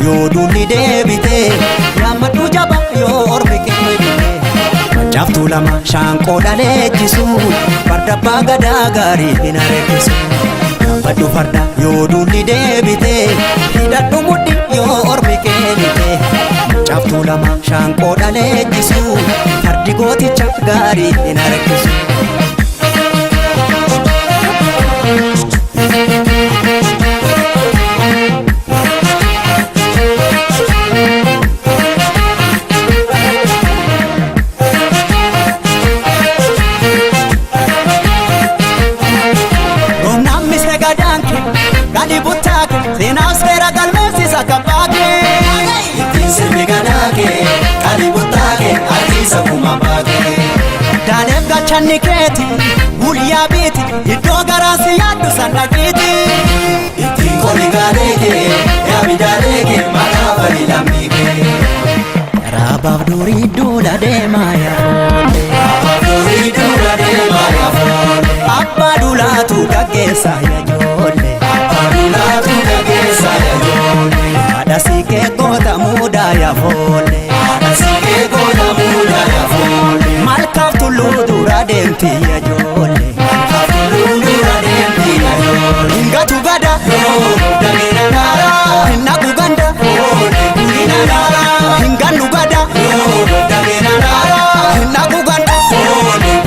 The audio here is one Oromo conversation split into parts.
Yoduli debite yammadu jaba yo ormi kemite jaftu lama shanko dalechisu farda bagada gari dinarekisu yammadu farda yoduli debite hidadhu mudhi yo ormi kemite jaftu lama shanko dalechisu fardi goticha gari dinarekisu Gali butake, sena sfera galmesi sakapake. Itinse miganake, gali butake, alisa kumabake. Danem gachani keti, mulia biti, iddo garasi yaddu sandakiti. Itin koli galeke, yabidaleke, makabali lambike. Rabab duri dula de maya fole. Rabab duri dula de maya fole. Abba dula tu gagesa ya jole. Abadulatu gagesa ya jole. Ada sike kota muda ya fole. Ada sike kota muda ya fole. Malkaf tulu dura demti ya jole. Malkaf tulu dura demti ya jole. Ngatu gada dagina nara. Naku ganda kulina nara. Ngandu gada dagina nara. Naku ganda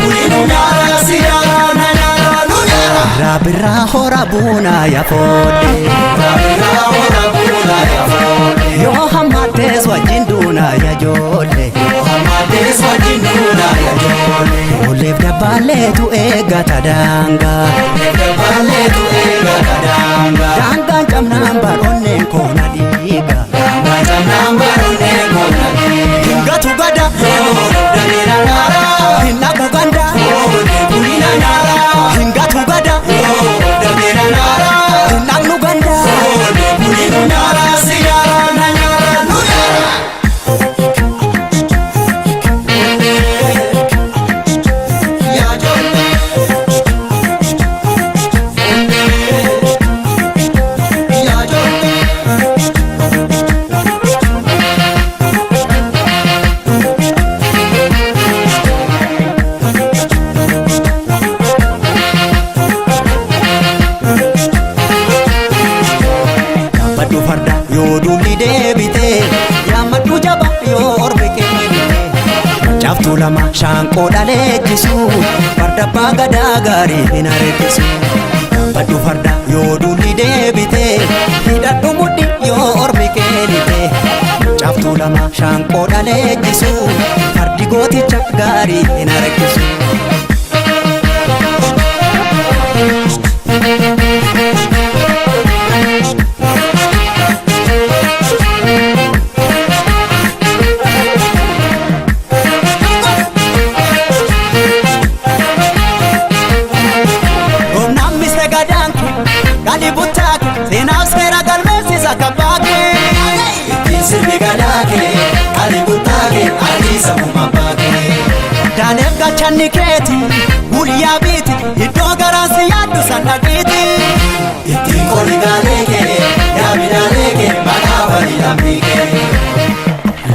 kulina nara. Siyara nara nara. Rabira hora buna ya fole. Rabira hora buna ya fole. Yo hamates wajinduna ya jole. Yo hamates wajinduna ya jole. Olev dabale tu ega tadanga. Olev dabale tu ega tadanga. Danga jam number onne kona diga. Danga jam number onne kona diga. Ngatu gada dagina nara. Naku ganda kulina nara. Ngatu gada dagina nara. Nagnu ganda kulina nara. Siyara nara nara. Ya jole. Ya jole. Yammadu farda yoduli debite yammadu jaba yo ormi kemite jaftu lama shanko dalechisu farda bagada gari dinarekisu yammadu farda yoduli debite hidadhu mudhi yo ormi kemite jaftu lama shanko dalechisu fardi goticha gari dinarekisu Gali butake, sena sfera galmesi sakapake. Itinse miganake, gali butake, alisa kumabake. Danem gachani keti, mulia biti, iddo garasi yaddu sandakiti. Itin koli galeke, yabidaleke, makabali lambike.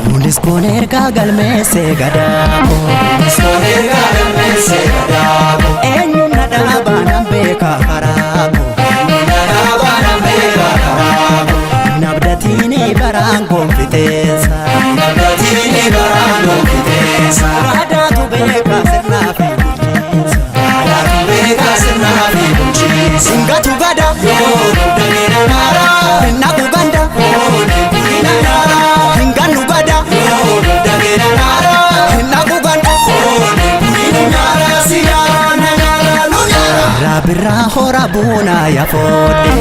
Lunis konerga galmese gadako. Lunis konerga galmese gadako. Enyu nadaba nambeka karako. Nabdatini barangon fitesa. Nabdatini barangon fitesa. Ada tu beka sirna fi bunchisa. Ada tu beka sirna fi bunchisa. Ngatu gada dagina nara. Naku ganda kulina nara. Nganu gada dagina nara. Naku ganda kulina nara. Siyara nara nara. Rabira hora buna ya fole.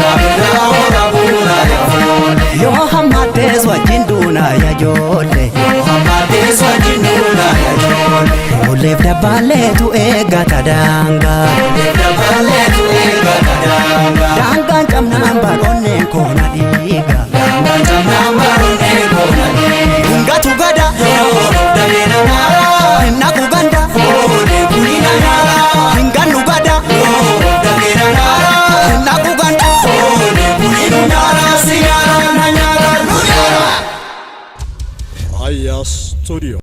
Rabira hora buna ya fole. Yo hamates wajinduna ya jole. Yo swajinuna yajole Oleef dabaleetu eeggata daangaa Oleef dabaleetu eeggata daangaa Daangaan camnaan baroonneen koona dhiiga Daangaan camnaan baroonneen koona dhiiga Hungatu gada dabee namaa Hinnaku ganda kulina nyaara Hingannu gada dabee namaa Hinnaku ganda kulinu nyaara Si nyaara na nyaara nu nyaara Aya Studio.